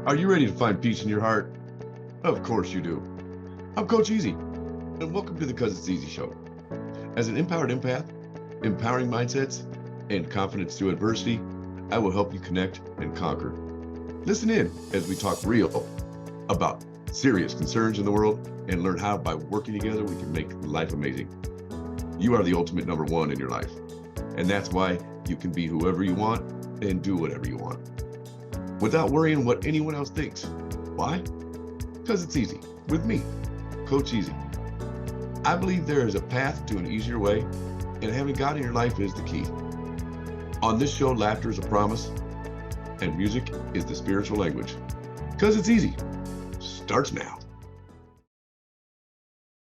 Are you ready to find peace in your heart? Of course you do. I'm Coach Easy, and welcome to the It's EaZy Show. As an empowered empath, empowering mindsets, and confidence through adversity, I will help you connect and conquer. Listen in as we talk real about serious concerns in the world and learn how by working together we can make life amazing. You are the ultimate number one in your life, and that's why you can be whoever you want and do whatever you want without worrying what anyone else thinks. Why? Because it's easy with me, Coach Easy. I believe there is a path to an easier way, and having God in your life is the key. On this show, laughter is a promise, and music is the spiritual language. Because it's easy. Starts now.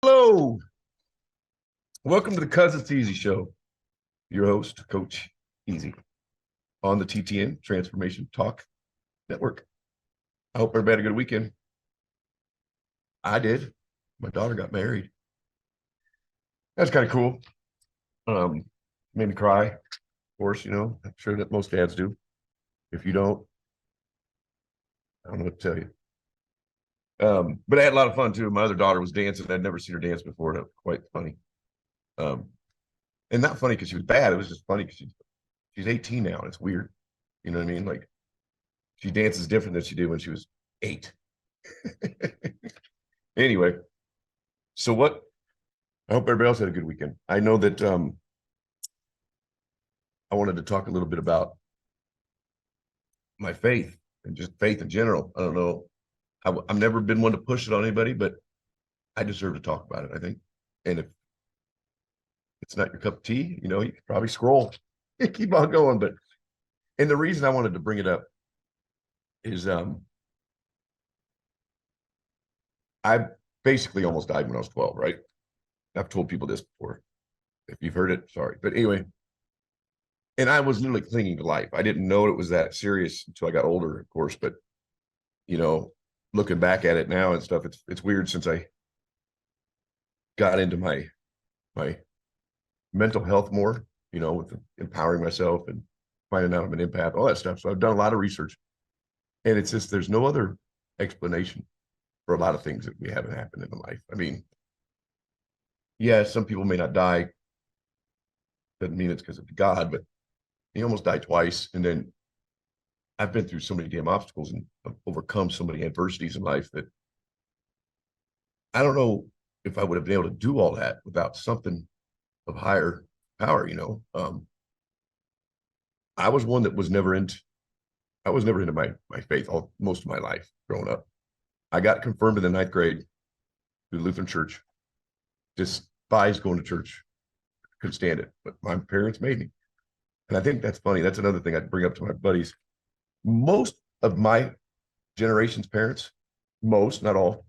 Hello. Welcome to the It's EaZy Show. Your host, Coach Easy, on the TTN Transformation Talk Network. I hope everybody had a good weekend. I did. My daughter got married. That's kind of cool. Made me cry, of course, I'm sure that most dads do. If you don't, I don't know what to tell you. But I had a lot of fun too. My other daughter was dancing. I'd never seen her dance before. That was quite funny. And not funny because she was bad. It was just funny because she's 18 now, and it's weird. You know what I mean? Like, she dances different than she did when she was 8. Anyway, so what? I hope everybody else had a good weekend. I know that I wanted to talk a little bit about my faith and just faith in general. I don't know. I've never been one to push it on anybody, but I deserve to talk about it, I think. And if it's not your cup of tea, you can probably scroll and keep on going. And the reason I wanted to bring it up is I basically almost died when I was 12, right? I've told people this before. If you've heard it, sorry. But anyway, and I was literally clinging to life. I didn't know it was that serious until I got older, of course. But, looking back at it now and stuff, it's weird since I got into my mental health more, with empowering myself and finding out I'm an empath, all that stuff. So I've done a lot of research. And it's just, there's no other explanation for a lot of things that we haven't happened in life. I mean, yeah, some people may not die. Doesn't mean it's because of God, but he almost died twice. And then I've been through so many damn obstacles and overcome so many adversities in life that I don't know if I would have been able to do all that without something of higher power. I was one that was never into my faith most of my life growing up. I got confirmed in the 9th grade through Lutheran church. Despised going to church. Couldn't stand it. But my parents made me. And I think that's funny. That's another thing I'd bring up to my buddies. Most of my generation's parents, most, not all,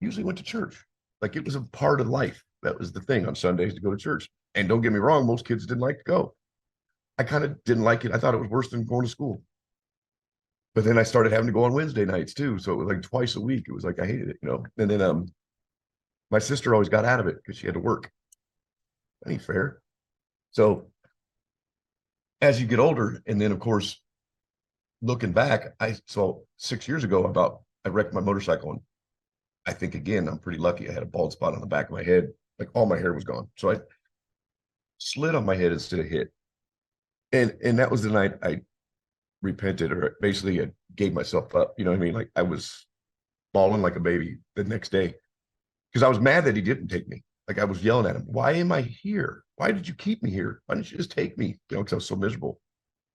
usually went to church. Like, it was a part of life. That was the thing on Sundays, to go to church. And don't get me wrong, most kids didn't like to go. I kind of didn't like it. I thought it was worse than going to school. But then I started having to go on Wednesday nights too. So it was like twice a week. It was like, I hated it, And then my sister always got out of it because she had to work. That ain't fair. So as you get older, and then of course, looking back, I saw 6 years ago I wrecked my motorcycle, and I think, again, I'm pretty lucky. I had a bald spot on the back of my head. Like, all my hair was gone. So I slid on my head instead of hit. And that was the night I repented, or basically I gave myself up. You know what I mean? Like, I was bawling like a baby the next day because I was mad that he didn't take me. Like, I was yelling at him, why am I here? Why did you keep me here? Why didn't you just take me? Because I was so miserable.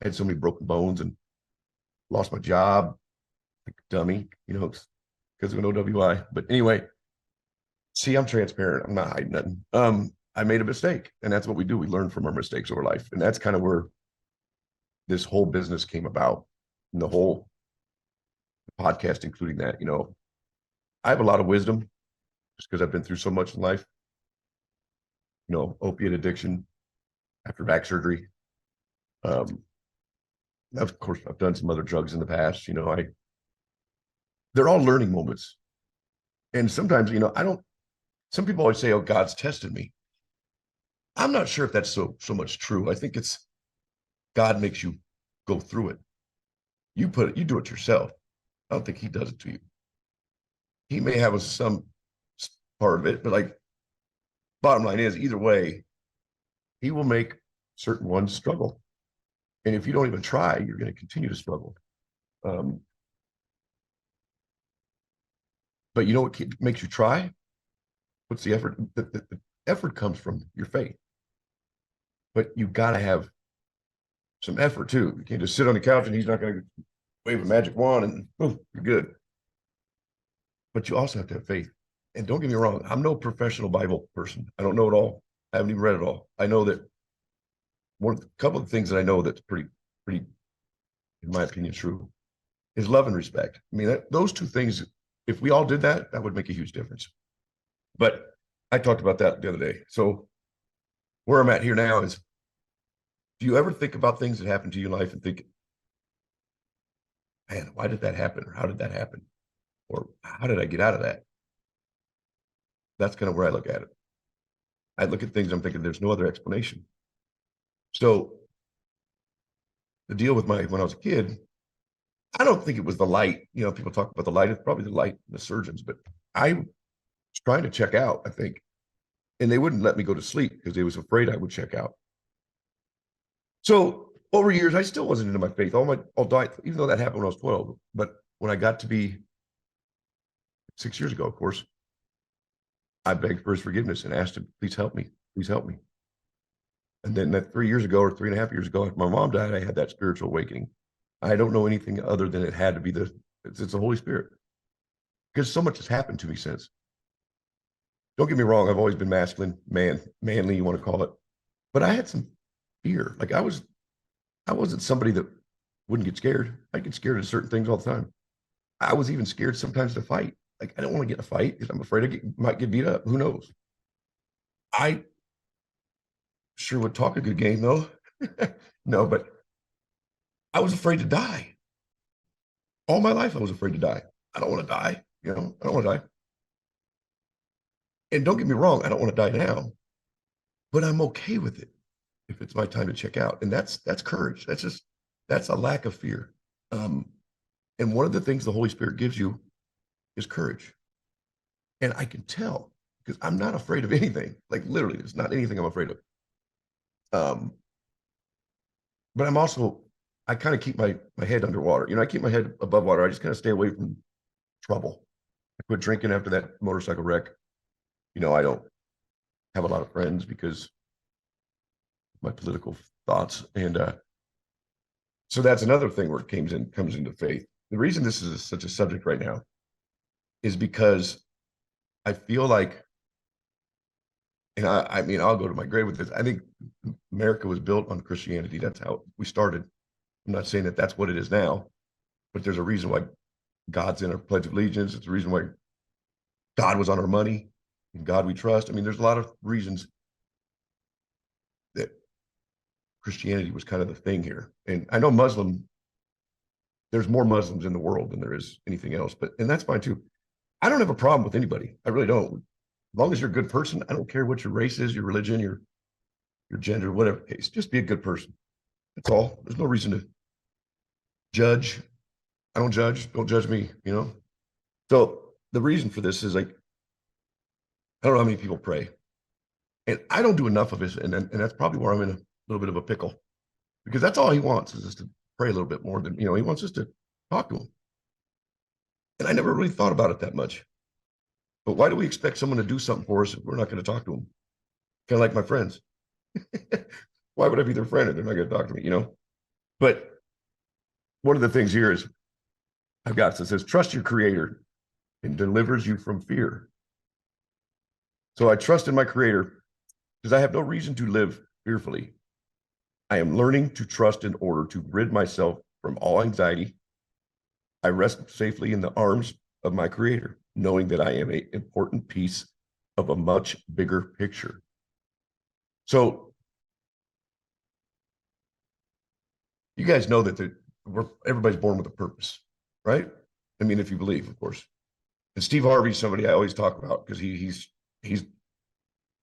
I had so many broken bones and lost my job, like a dummy, because of an OWI. But anyway, see, I'm transparent. I'm not hiding nothing. I made a mistake, and that's what we do. We learn from our mistakes over life. And that's kind of where this whole business came about, and the whole podcast, including that. I have a lot of wisdom just because I've been through so much in life. Opiate addiction after back surgery. Of course, I've done some other drugs in the past. They're all learning moments. And sometimes, some people always say, oh, God's tested me. I'm not sure if that's so much true. I think it's God makes you go through it. You do it yourself. I don't think he does it to you. He may have some part of it, but like bottom line is either way, he will make certain ones struggle. And if you don't even try, you're going to continue to struggle. But you know what makes you try? What's the effort? The effort comes from your faith. But you got to have some effort too. You can't just sit on the couch and he's not going to wave a magic wand and boom, you're good. But you also have to have faith. And don't get me wrong, I'm no professional Bible person. I don't know it all. I haven't even read it all. I know that a couple of things that I know that's pretty, in my opinion, true is love and respect. I mean, those two things, if we all did that, that would make a huge difference. But I talked about that the other day. So where I'm at here now is, do you ever think about things that happen to you in life and think, man, why did that happen? Or how did that happen? Or how did I get out of that? That's kind of where I look at it. I look at things, I'm thinking there's no other explanation. So the deal with when I was a kid, I don't think it was the light. You know, people talk about the light. It's probably the light and the surgeons, but I was trying to check out, I think. And they wouldn't let me go to sleep because they was afraid I would check out. So over years, I still wasn't into my faith. All died, even though that happened when I was 12. But when I got to be 6 years ago, of course, I begged for his forgiveness and asked him, please help me. Please help me. And then that 3 years ago or 3.5 years ago, after my mom died, I had that spiritual awakening. I don't know anything other than it had to be it's the Holy Spirit. Because so much has happened to me since. Don't get me wrong, I've always been masculine, manly, you want to call it. But I had some fear. Like I wasn't somebody that wouldn't get scared. I get scared of certain things all the time. I was even scared sometimes to fight. Like I don't want to get in a fight because I'm afraid I might get beat up. Who knows? I sure would talk a good game though. No, but I was afraid to die. All my life I was afraid to die. I don't want to die. You know, I don't want to die. And don't get me wrong, I don't want to die now, but I'm okay with it if it's my time to check out. And that's courage. That's a lack of fear. And one of the things the Holy Spirit gives you is courage. And I can tell because I'm not afraid of anything. Like literally, there's not anything I'm afraid of. But I kind of keep my head underwater. You know, I keep my head above water. I just kind of stay away from trouble. I quit drinking after that motorcycle wreck. You know, I don't have a lot of friends because of my political thoughts. And so that's another thing where it comes into faith. The reason this is such a subject right now is because I feel like, and I mean, I'll go to my grave with this. I think America was built on Christianity. That's how we started. I'm not saying that that's what it is now, but there's a reason why God's in our Pledge of Allegiance. It's a reason why God was on our money. In God we trust. I mean, there's a lot of reasons that Christianity was kind of the thing here. And I know there's more Muslims in the world than there is anything else, and that's fine too. I don't have a problem with anybody. I really don't. As long as you're a good person, I don't care what your race is, your religion, your gender, whatever case, just be a good person. That's all. There's no reason to judge. I don't judge. Don't judge me, you know? So the reason for this is like, I don't know how many people pray. And I don't do enough of it. And that's probably where I'm in a little bit of a pickle. Because that's all he wants is just to pray a little bit more than, you know, he wants us to talk to him. And I never really thought about it that much. But why do we expect someone to do something for us if we're not going to talk to them? Kind of like my friends. Why would I be their friend if they're not going to talk to me, you know? But one of the things here is I've got, it says, trust your creator and delivers you from fear. So I trust in my creator because I have no reason to live fearfully. I am learning to trust in order to rid myself from all anxiety. I rest safely in the arms of my creator, knowing that I am an important piece of a much bigger picture. So you guys know that everybody's born with a purpose, right? I mean, if you believe, of course. And Steve Harvey's somebody I always talk about because he's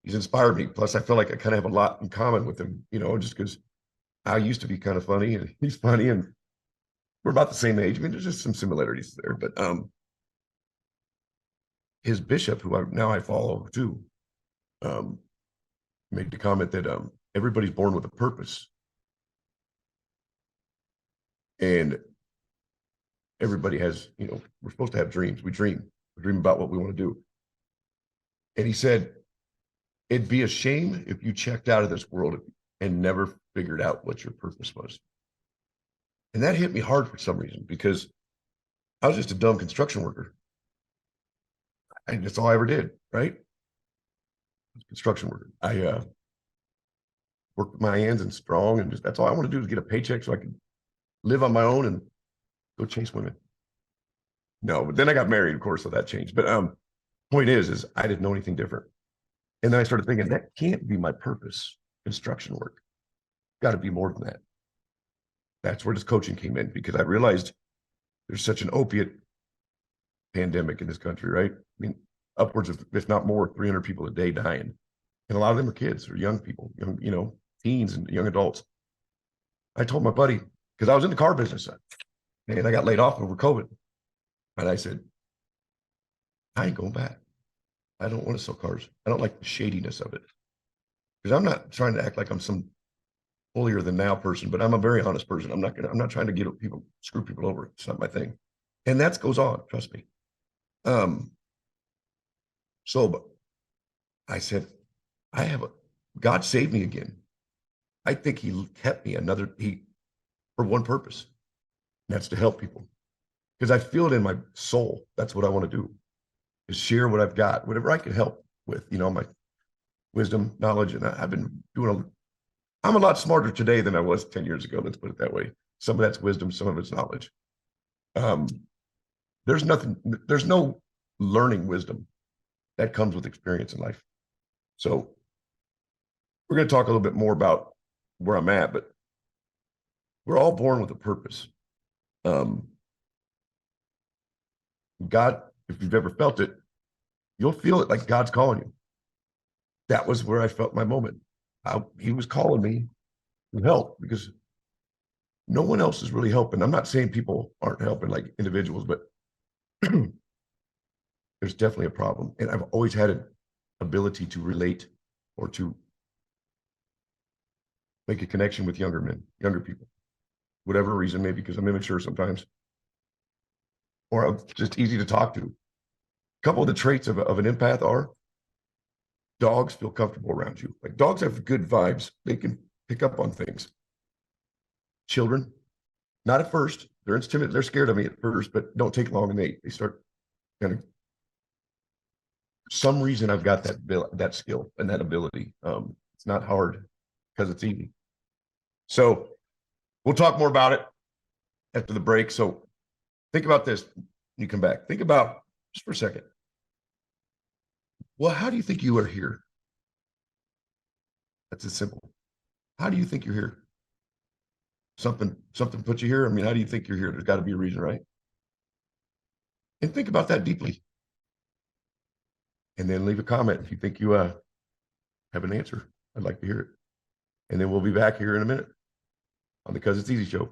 inspired me. Plus, I feel like I kind of have a lot in common with him, you know, just because I used to be kind of funny and he's funny. And we're about the same age. I mean, there's just some similarities there, but his bishop, who I follow too, made the comment that everybody's born with a purpose, and everybody has, we're supposed to have dreams. We dream about what we want to do. And he said, it'd be a shame if you checked out of this world and never figured out what your purpose was. And that hit me hard for some reason, because I was just a dumb construction worker. And that's all I ever did, right? Construction worker. I worked with my hands and strong, and just that's all I want to do is get a paycheck so I can live on my own and go chase women. No, but then I got married, of course, so that changed. But point is I didn't know anything different. And then I started thinking, that can't be my purpose, construction work. Got to be more than that. That's where this coaching came in, because I realized there's such an opiate pandemic in this country, right? I mean, upwards of, if not more, 300 people a day dying. And a lot of them are kids or young people, young, teens and young adults. I told my buddy, because I was in the car business and I got laid off over COVID. And I said, I ain't going back. I don't want to sell cars. I don't like the shadiness of it. Because I'm not trying to act like I'm some holier than thou person, but I'm a very honest person. I'm not trying to screw people over. It's not my thing. And that goes on, trust me. So I said, God saved me again. I think he kept me for one purpose. And that's to help people. Because I feel it in my soul. That's what I want to do, is share what I've got, whatever I can help with, my wisdom, knowledge. And I've been I'm a lot smarter today than I was 10 years ago. Let's put it that way. Some of that's wisdom, some of it's knowledge. There's no learning wisdom that comes with experience in life. So we're going to talk a little bit more about where I'm at, but we're all born with a purpose. God, if you've ever felt it, you'll feel it like God's calling you. That was where I felt my moment. He was calling me to help, because no one else is really helping. I'm not saying people aren't helping, like individuals, but there's definitely a problem. And I've always had an ability to relate or to make a connection with younger people, whatever reason, maybe because I'm immature sometimes, or I'm just easy to talk to. A couple of the traits of an empath are dogs feel comfortable around you. Like, dogs have good vibes. They can pick up on things. Children, not at first. They're intimidated. They're scared of me at first, but don't take long, and they start kind of. For some reason, I've got that skill and that ability. It's not hard because it's easy. So we'll talk more about it after the break. So think about this. You come back. Think about, just for a second, well, how do you think you are here? That's as simple. How do you think you're here? Something put you here? I mean, how do you think you're here? There's got to be a reason, right? And think about that deeply. And then leave a comment if you think you have an answer. I'd like to hear it. And then we'll be back here in a minute on the Cuz It's Easy show.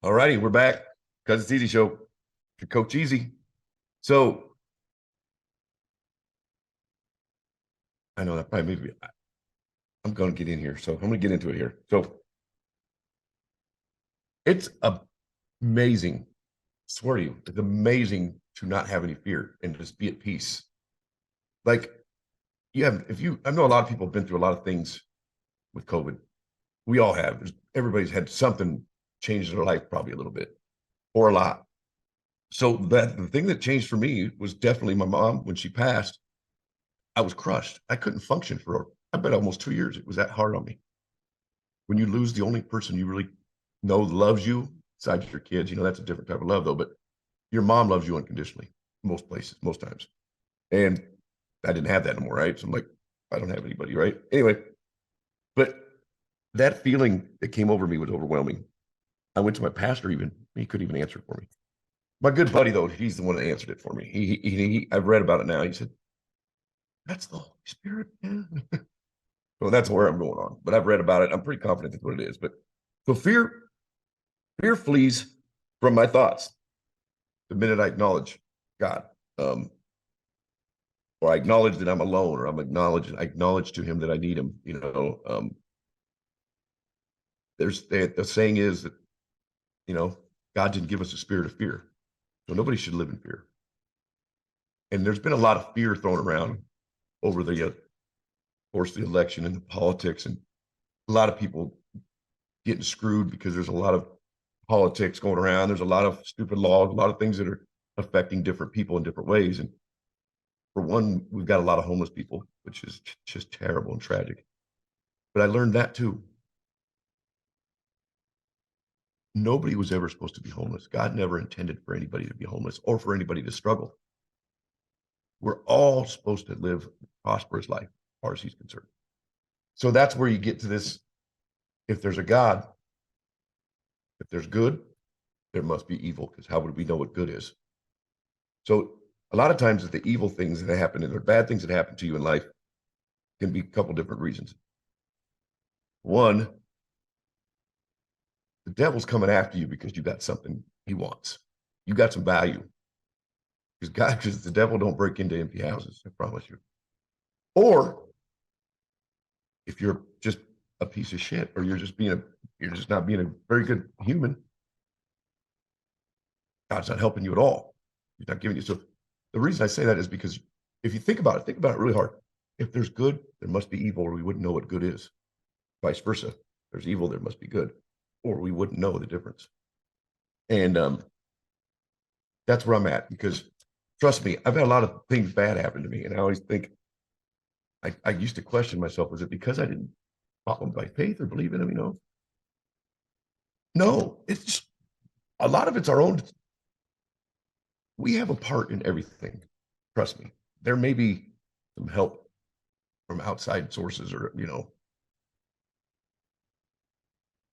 All righty, we're back. Cuz It's Easy show. For Coach Easy. So I know that probably maybe I'm going to get in here. So I'm going to get into it here. So it's amazing. I swear to you, it's amazing to not have any fear and just be at peace. Like, I know a lot of people have been through a lot of things with COVID. We all have. Everybody's had something change in their life, probably a little bit or a lot. So the thing that changed for me was definitely my mom. When she passed, I was crushed. I couldn't function for, I bet, almost 2 years. It was that hard on me. When you lose the only person you really know loves you, besides your kids, that's a different type of love though, but your mom loves you unconditionally, most places, most times. And I didn't have that anymore, right? So I'm like, I don't have anybody, right? Anyway, but that feeling that came over me was overwhelming. I went to my pastor, he couldn't even answer for me. My good buddy, though, he's the one that answered it for me. I've read about it now. He said, that's the Holy Spirit. Yeah. So that's where I'm going on. But I've read about it. I'm pretty confident that's what it is. But so fear flees from my thoughts the minute I acknowledge God. Or I acknowledge that I'm alone, or I acknowledge to him that I need him. There's the saying is that, God didn't give us a spirit of fear. So nobody should live in fear. And there's been a lot of fear thrown around over of course, the election and the politics, and a lot of people getting screwed because there's a lot of politics going around. There's a lot of stupid laws, a lot of things that are affecting different people in different ways. And for one, we've got a lot of homeless people, which is just terrible and tragic. But I learned that too. Nobody was ever supposed to be homeless. God never intended for anybody to be homeless or for anybody to struggle. We're all supposed to live a prosperous life, as far as he's concerned. So that's where you get to this. If there's a God, if there's good, there must be evil, because how would we know what good is? So a lot of times the evil things that happen and the bad things that happen to you in life can be a couple different reasons. One, the devil's coming after you because you got something he wants. You got some value. Because the devil don't break into empty houses, I promise you. Or if you're just a piece of shit, or you're just not being a very good human, God's not helping you at all. He's not giving you. So the reason I say that is because if you think about it really hard. If there's good, there must be evil, or we wouldn't know what good is. Vice versa. If there's evil, there must be good, or we wouldn't know the difference. And that's where I'm at, because trust me, I've had a lot of things bad happen to me, and I always think, I used to question myself, was it because I didn't follow him by faith or believe in him, No, it's just, a lot of it's our own. We have a part in everything. Trust me. There may be some help from outside sources, or,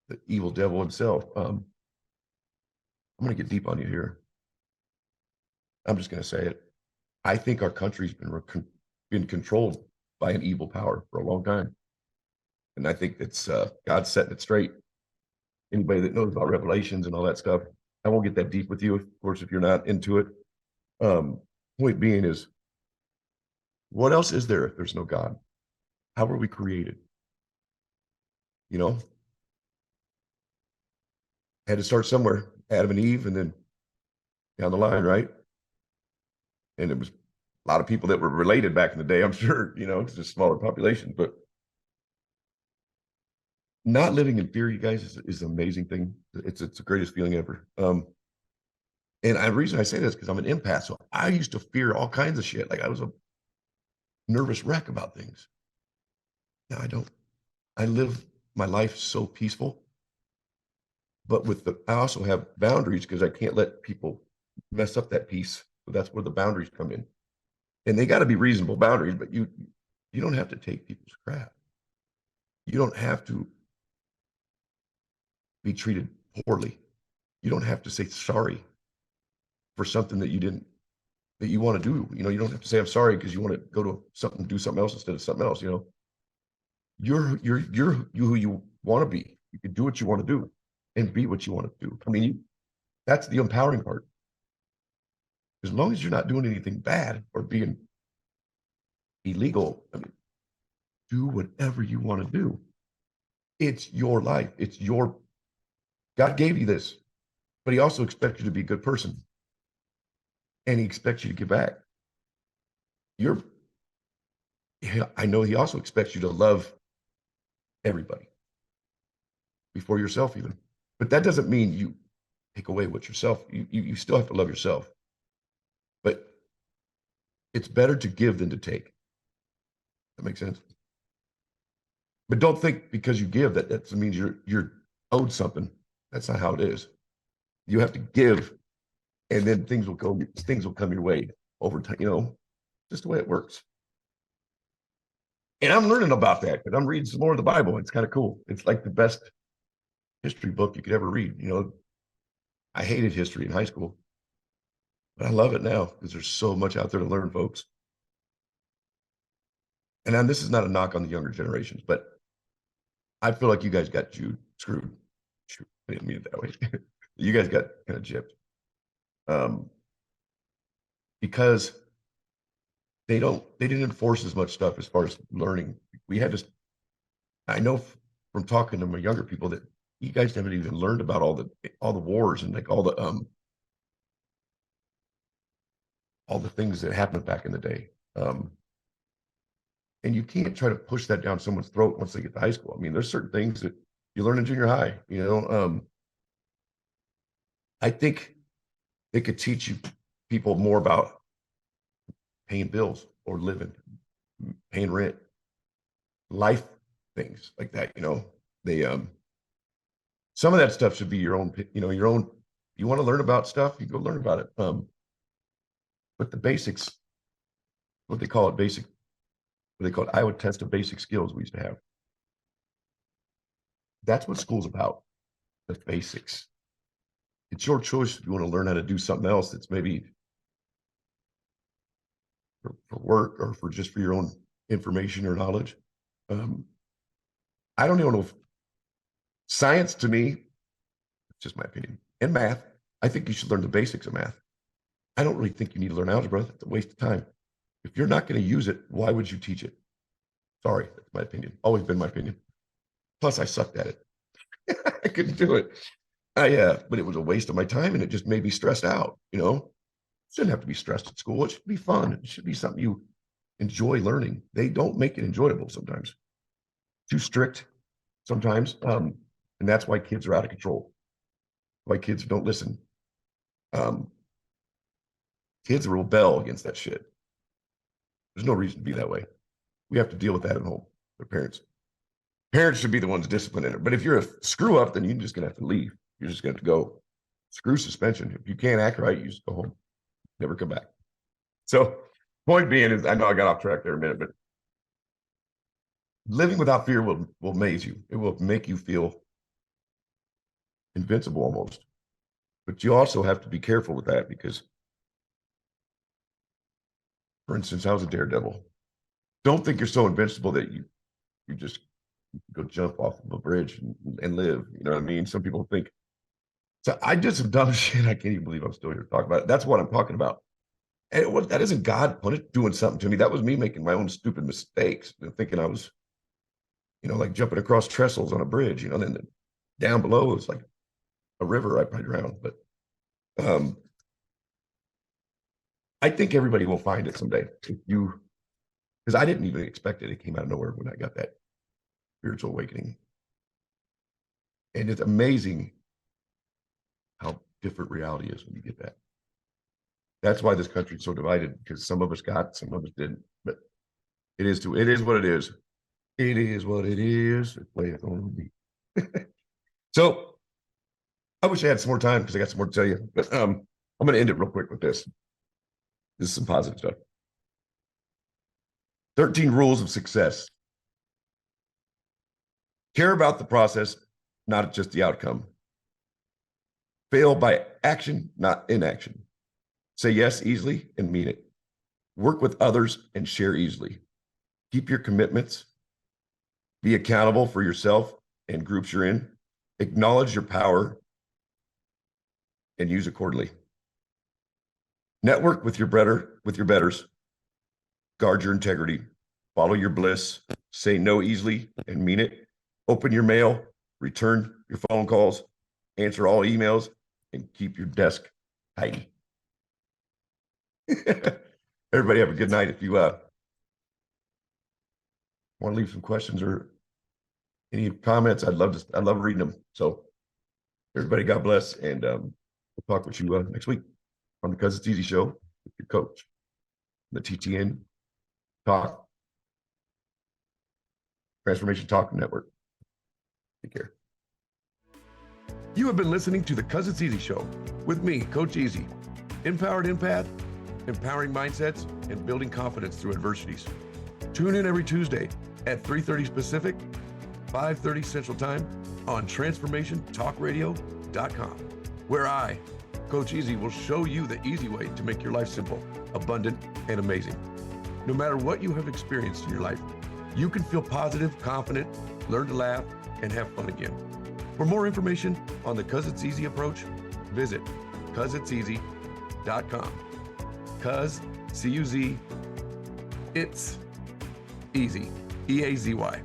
the evil devil himself. I'm going to get deep on you here. I'm just going to say it. I think our country's been controlled by an evil power for a long time. And I think it's God setting it straight. Anybody that knows about Revelations and all that stuff, I won't get that deep with you, of course, if you're not into it. Point being is, what else is there if there's no God? How were we created? Had to start somewhere. Adam and Eve, and then down the line, right? And it was a lot of people that were related back in the day, I'm sure, it's a smaller population, but not living in fear, you guys, is an amazing thing. It's the greatest feeling ever. And the reason I say this, because I'm an empath, so I used to fear all kinds of shit. Like, I was a nervous wreck about things. Now I don't. I live my life so peaceful, but I also have boundaries, because I can't let people mess up that peace. So that's where the boundaries come in, and they got to be reasonable boundaries. But you don't have to take people's crap. You don't have to be treated poorly. You don't have to say sorry for something that you want to do. You don't have to say I'm sorry because you want to go to do something else instead of something else. You're who you want to be. You can do what you want to do and be what you want to do. I mean, that's the empowering part. As long as you're not doing anything bad or being illegal, do whatever you want to do. It's your life. God gave you this, but he also expects you to be a good person. And he expects you to give back. I know he also expects you to love everybody before yourself even. But that doesn't mean you take away what yourself, you still have to love yourself. But it's better to give than to take. That makes sense? But don't think because you give that means you're owed something. That's not how it is. You have to give, and then things will come your way over time, just the way it works. And I'm learning about that because I'm reading some more of the Bible. It's kind of cool. It's like the best history book you could ever read. I hated history in high school. But I love it now because there's so much out there to learn, folks. And then this is not a knock on the younger generations, but I feel like you guys got screwed. Shoot, I didn't mean it that way. You guys got kind of gypped. Because they didn't enforce as much stuff as far as learning. We had to, I know from talking to my younger people that you guys haven't even learned about all the wars and like all the things that happened back in the day. And you can't try to push that down someone's throat once they get to high school. I mean, there's certain things that you learn in junior high, you know. I think it could teach you people more about paying bills or living, paying rent, life things like that. You know, they some of that stuff should be your own. You know, your own. You want to learn about stuff, you go learn about it. But the basics, what they call it, I would test of basic skills we used to have. That's what school's about, the basics. It's your choice if you want to learn how to do something else that's maybe for work or for just for your own information or knowledge. I don't even know if science, to me, it's just my opinion, and math, I think you should learn the basics of math. I don't really think you need to learn algebra. It's a waste of time. If you're not going to use it, why would you teach it? Sorry, that's my opinion. Always been my opinion. Plus, I sucked at it. I couldn't do it. But it was a waste of my time, and it just made me stressed out. You know, it shouldn't have to be stressed at school. It should be fun. It should be something you enjoy learning. They don't make it enjoyable sometimes. Too strict sometimes, and that's why kids are out of control. Why kids don't listen. Kids will rebel against that shit. There's no reason to be that way. We have to deal with that at home. Their parents. Parents should be the ones disciplining it. But if you're a screw up, then you're just gonna have to leave. You're just gonna have to go. Screw suspension. If you can't act right, you just go home. Never come back. So point being is, I know I got off track there a minute, but living without fear will amaze you. It will make you feel invincible almost. But you also have to be careful with that because, for instance, I was a daredevil. Don't think you're so invincible that you just go jump off of a bridge and live. You know what I mean? Some people think. So I did some dumb shit. I can't even believe I'm still here to talk about it. That's what I'm talking about. And that isn't God doing something to me. That was me making my own stupid mistakes and thinking I was, you know, like jumping across trestles on a bridge, you know, then down below it's like a river. I'd probably drown. But I think everybody will find it someday. Because I didn't even expect it. It came out of nowhere when I got that spiritual awakening. And it's amazing how different reality is when you get that. That's why this country is so divided, because some of us got, some of us didn't. But it is what it is. It is what it is. It's the way it's going to be. So I wish I had some more time because I got some more to tell you. But I'm going to end it real quick with this. This is some positive stuff. 13 rules of success. Care about the process, not just the outcome. Fail by action, not inaction. Say yes easily and mean it. Work with others and share easily. Keep your commitments. Be accountable for yourself and groups you're in. Acknowledge your power and use accordingly. Network with your betters. Guard your integrity. Follow your bliss. Say no easily and mean it. Open your mail. Return your phone calls. Answer all emails and keep your desk tidy. Everybody have a good night. If you want to leave some questions or any comments, I'd love reading them. So everybody, God bless, and we'll talk with you next week on the Cuz It's EaZy show with your coach, the TTN Talk Transformation Talk Network. Take care. You have been listening to the Cuz It's EaZy show with me, Coach Easy, empowered empath, empowering mindsets, and building confidence through adversities. Tune in every Tuesday at 3:30 Pacific, 5:30 Central Time on TransformationTalkRadio.com, where I Coach Easy will show you the easy way to make your life simple, abundant, and amazing. No matter what you have experienced in your life, you can feel positive, confident, learn to laugh, and have fun again. For more information on the Cuz It's Easy approach, visit CuzIt'sEaZy.com. Cuz, C-U-Z, It's EaZy, EaZy.com.